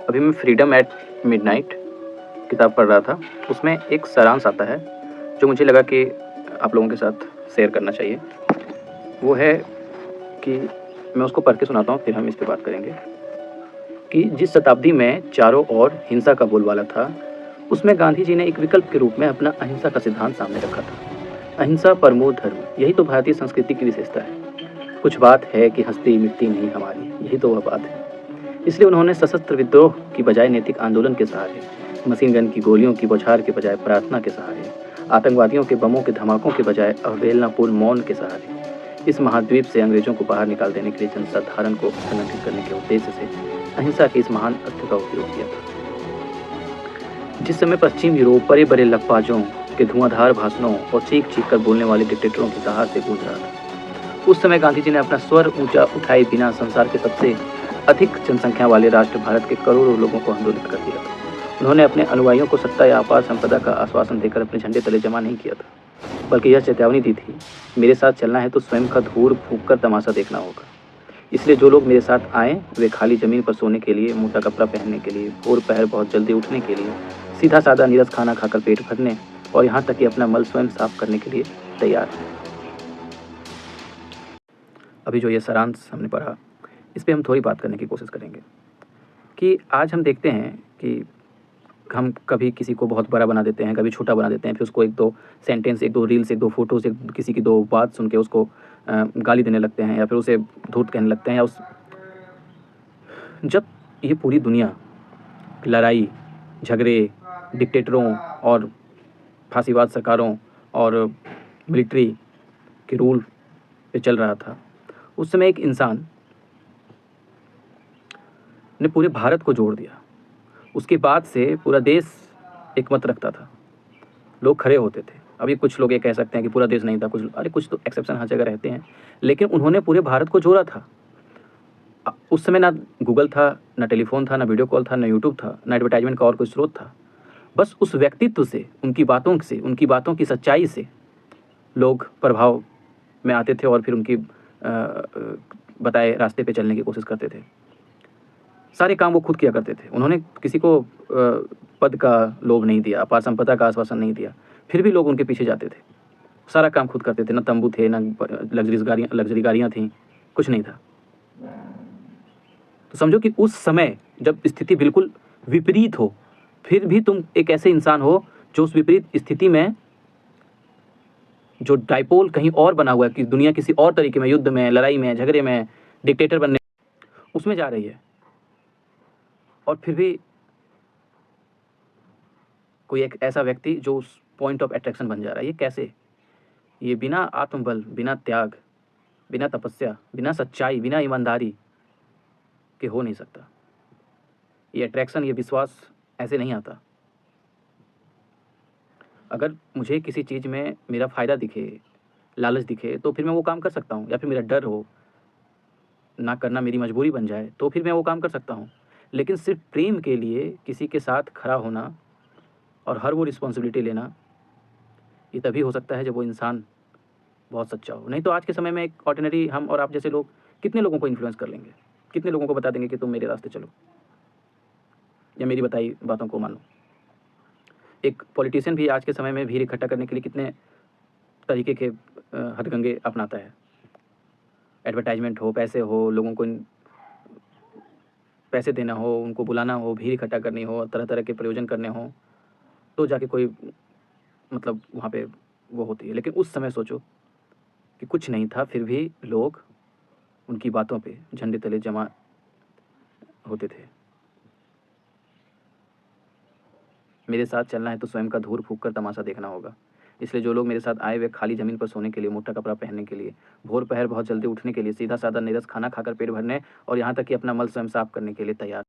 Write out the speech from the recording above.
अभी मैं freedom eight midnight किताब पढ़ रहा था। उसमें एक सारांश आता है जो मुझे लगा कि आप लोगों के साथ शेयर करना चाहिए। वो है कि मैं उसको पढ़ के सुनाता हूँ, फिर हम इस पे बात करेंगे कि जिस शताब्दी में चारों ओर हिंसा का बोलबाला था, उसमें गांधी जी ने एक विकल्प के रूप में अपना अहिंसा का सिद्धांत सामने रखा था। अहिंसा परमो धर्म, यही तो भारतीय संस्कृति की विशेषता है। कुछ बात है कि हस्ती मिट्टी नहीं हमारी, यही तो वह बात है। इसलिए उन्होंने सशस्त्र विद्रोह की बजाय नैतिक आंदोलन के सहारे, मशीन गन की गोलियों की बौछार के बजाय प्रार्थना के सहारे, आतंकवादियों के बमों के धमाकों के बजाय अवहेलनापूर्ण मौन के सहारे इस महाद्वीप से अंग्रेजों को बाहर निकाल देने के लिए जनसाधारण को संगठित करने के उद्देश्य से अहिंसा के इस महान अस्त्र का उपयोग किया था। जिस समय पश्चिम यूरोप बड़े बड़े लकबाजों के धुआंधार भाषणों और चीख चीख कर बोलने वाले डिक्टेटरों की दहाड़ से गूंज रहा था, उस समय गांधी जी ने अपना स्वर ऊंचा उठाए बिना संसार के सबसे अधिक जनसंख्या वाले राष्ट्र भारत के करोड़ों लोगों को आंदोलित कर दिया था। उन्होंने अपने अनुयायियों को सत्ता या अपार संपदा का आश्वासन देकर अपने झंडे तले जमा नहीं किया था, बल्कि यह चेतावनी दी थी, मेरे साथ चलना है तो स्वयं का धूर फूंक कर तमाशा देखना होगा। इसलिए जो लोग मेरे साथ आए वे खाली जमीन पर सोने के लिए, मोटा कपड़ा पहनने के लिए, भोर पहर बहुत जल्दी उठने के लिए, सीधा सादा नीरस खाना खाकर पेट भरने और यहाँ तक कि अपना मल स्वयं साफ करने के लिए तैयार हैं। अभी जो ये सारांश हमने पढ़ा, इस पर हम थोड़ी बात करने की कोशिश करेंगे कि आज हम देखते हैं कि हम कभी किसी को बहुत बड़ा बना देते हैं, कभी छोटा बना देते हैं, फिर उसको एक दो सेंटेंस, एक दो रील्स, एक दो फोटोज़, एक किसी की दो बात सुन के उसको गाली देने लगते हैं या फिर उसे धूर्त कहने लगते हैं। या उस जब ये पूरी दुनिया लड़ाई, झगड़े, डिक्टेटरों और फांसीवाद सरकारों और मिलिट्री के रूल पे चल रहा था, उस समय एक इंसान ने पूरे भारत को जोड़ दिया। उसके बाद से पूरा देश एक मत रखता था, लोग खड़े होते थे। अभी कुछ लोग ये कह सकते हैं कि पूरा देश नहीं था, कुछ तो एक्सेप्शन हर जगह रहते हैं, लेकिन उन्होंने पूरे भारत को जोड़ा था। उस समय ना गूगल था, ना टेलीफोन था, ना वीडियो कॉल था, ना यूट्यूब था, ना एडवर्टाइजमेंट का और कोई स्रोत था। बस उस व्यक्तित्व से, उनकी बातों की सच्चाई से लोग प्रभाव में आते थे और फिर उनकी बताए रास्ते पे चलने की कोशिश करते थे। सारे काम वो खुद किया करते थे। उन्होंने किसी को पद का लोभ नहीं दिया, अपार संपदा का आश्वासन नहीं दिया, फिर भी लोग उनके पीछे जाते थे। सारा काम खुद करते थे, ना तंबू थे, ना लग्जरी गाड़ियाँ थीं, कुछ नहीं था। तो समझो कि उस समय जब स्थिति बिल्कुल विपरीत हो, फिर भी तुम एक ऐसे इंसान हो जो उस विपरीत स्थिति में, जो डाइपोल कहीं और बना हुआ है कि दुनिया किसी और तरीके में, युद्ध में, लड़ाई में, झगड़े में, डिक्टेटर बनने, उसमें जा रही है, और फिर भी कोई एक ऐसा व्यक्ति जो उस पॉइंट ऑफ अट्रैक्शन बन जा रहा है। ये कैसे? ये बिना आत्मबल, बिना त्याग, बिना तपस्या, बिना सच्चाई, बिना ईमानदारी के हो नहीं सकता। ये अट्रैक्शन, ये विश्वास ऐसे नहीं आता। अगर मुझे किसी चीज़ में मेरा फ़ायदा दिखे, लालच दिखे, तो फिर मैं वो काम कर सकता हूँ, या फिर मेरा डर हो, ना करना मेरी मजबूरी बन जाए, तो फिर मैं वो काम कर सकता हूँ। लेकिन सिर्फ प्रेम के लिए किसी के साथ खड़ा होना और हर वो रिस्पॉन्सिबिलिटी लेना, ये तभी हो सकता है जब वो इंसान बहुत सच्चा हो। नहीं तो आज के समय में एक ऑर्डिनरी हम और आप जैसे लोग कितने लोगों को इन्फ्लुएंस कर लेंगे, कितने लोगों को बता देंगे कि तुम मेरे रास्ते चलो या मेरी बताई बातों को मानो। एक पॉलिटिशियन भी आज के समय में भीड़ इकट्ठा करने के लिए कितने तरीके के हथकंडे अपनाता है। एडवर्टाइजमेंट हो, पैसे हो, लोगों को पैसे देना हो, उनको बुलाना हो, भीड़ इकट्ठा करनी हो, तरह तरह के प्रयोजन करने हो, तो जाके कोई मतलब वहाँ पे वो होती है। लेकिन उस समय सोचो कि कुछ नहीं था, फिर भी लोग उनकी बातों पे झंडे तले जमा होते थे। मेरे साथ चलना है तो स्वयं का धूर फूंक कर तमाशा देखना होगा। इसलिए जो लोग मेरे साथ आए वे खाली ज़मीन पर सोने के लिए, मोटा कपड़ा पहनने के लिए, भोर पहर बहुत जल्दी उठने के लिए, सीधा सादा नीरस खाना खाकर पेट भरने और यहाँ तक कि अपना मल स्वयं साफ करने के लिए तैयार।